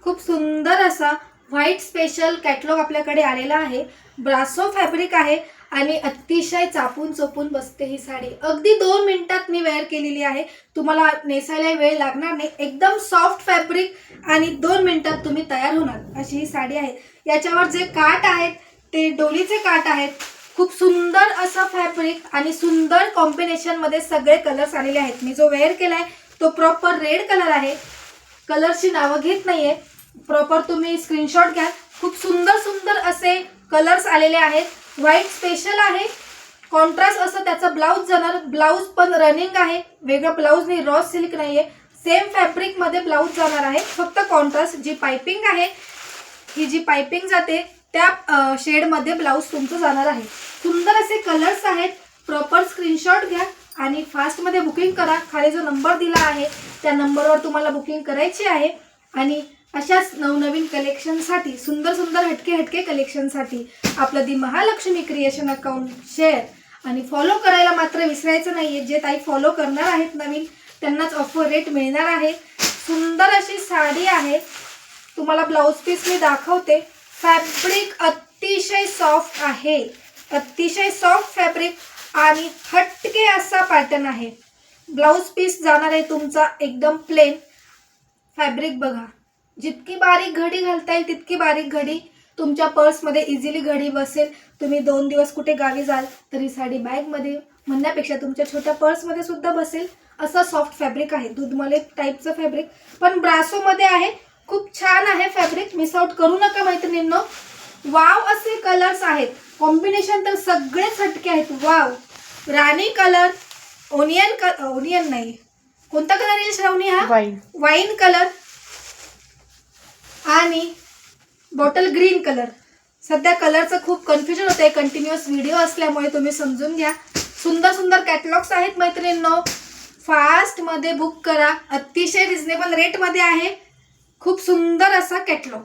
खूप सुंदर असा व्हाईट स्पेशल कॅटलॉग आपल्याकडे आलेला आहे। ब्रासो फॅब्रिक आहे आणि अतिशय चापून चोपून बसते ही साडी। अगदी 2 मिनिटात मी वेअर केलेली आहे। तुम्हाला नेसायला वेळ लागणार नाही। एकदम सॉफ्ट फॅब्रिक आणि 2 मिनिटात तुम्ही तयार होणार अशी ही साडी आहे। याच्यावर जे काठ आहेत ते डोलीचे काठ आहेत। खूप सुंदर असं फॅब्रिक आणि सुंदर कॉम्बिनेशन मध्ये सगळे कलर्स आलेले आहेत। मी जो वेअर केलाय तो प्रॉपर रेड कलर आहे। कलरची नावं घेत नाहीये, प्रॉपर तुम्ही स्क्रीनशॉट घ्या। खूप सुंदर सुंदर असे कलर्स आलेले आहेत। व्हाईट स्पेशल आहे, कॉन्ट्रास्ट असं त्याचा ब्लाउज जाणार। ब्लाउज पण रनिंग आहे, वेगळा ब्लाउज नाही, रॉ सिल्क नाहीये, सेम फॅब्रिक मध्ये ब्लाउज जाणार आहे। फक्त कॉन्ट्रास्ट जी पाइपिंग आहे, ही जी पाइपिंग जाते त्या शेड मध्ये ब्लाउज तुमचं जाणार आहे। सुंदर असे कलर्स आहेत, प्रॉपर स्क्रीनशॉट घ्या आणि फास्ट मध्ये बुकिंग करा। खाली जो नंबर दिला आहे त्या नंबरवर तुम्हाला बुकिंग करायची आहे। आणि अशाच नवनवीन कलेक्शनसाठी, सुंदर सुंदर हटके कलेक्शनसाठी आपलं दी महालक्ष्मी क्रिएशन अकाउंट शेअर आणि फॉलो करायला मात्र विसरायचं नाहीये। जे ताई फॉलो करणार आहेत नवीन त्यांनाच ऑफर रेट मिळणार आहे। सुंदर अशी साडी आहे, तुम्हाला ब्लाउज पीस मी दाखवते। फॅब्रिक अतिशय सॉफ्ट आहे, अतिशय सॉफ्ट फॅब्रिक आणि हटके असा पॅटर्न आहे। ब्लाउज पीस जाणार आहे तुमचा एकदम प्लेन। फॅब्रिक बघा, जितकी बारीक घडी घालता येईल तितकी बारीक घडी तुमच्या पर्समध्ये इझिली घडी बसेल। तुम्ही 2 दिवस कुठे गावी जाल तरी साडी बॅगमध्ये म्हणण्यापेक्षा तुमच्या छोट्या पर्समध्ये सुद्धा बसेल असं सॉफ्ट फॅब्रिक आहे। दूधमले टाईपचं फॅब्रिक पण ब्रासोमध्ये आहे। खूप छान आहे फॅब्रिक, मिस आउट करू नका मैत्रिणींनो। वाव असे कलर्स आहेत, कॉम्बिनेशन तर सगळेच हटके आहेत। वाव, राणी कलर, ओनियन नाही, कोणता कलर येईल श्रावणी? हा वाईन कलर आणि बॉटल ग्रीन कलर। सध्या कलरचं खूप कन्फ्युजन होतंय, कंटिन्युअस व्हिडिओ असल्यामुळे तुम्ही समजून घ्या। सुंदर सुंदर कॅटलॉग्स आहेत मैत्रिणींनो, फास्ट मध्ये बुक करा। अतिशय रिझनेबल रेट मध्ये आहे, खूप सुंदर असा कॅटलॉग।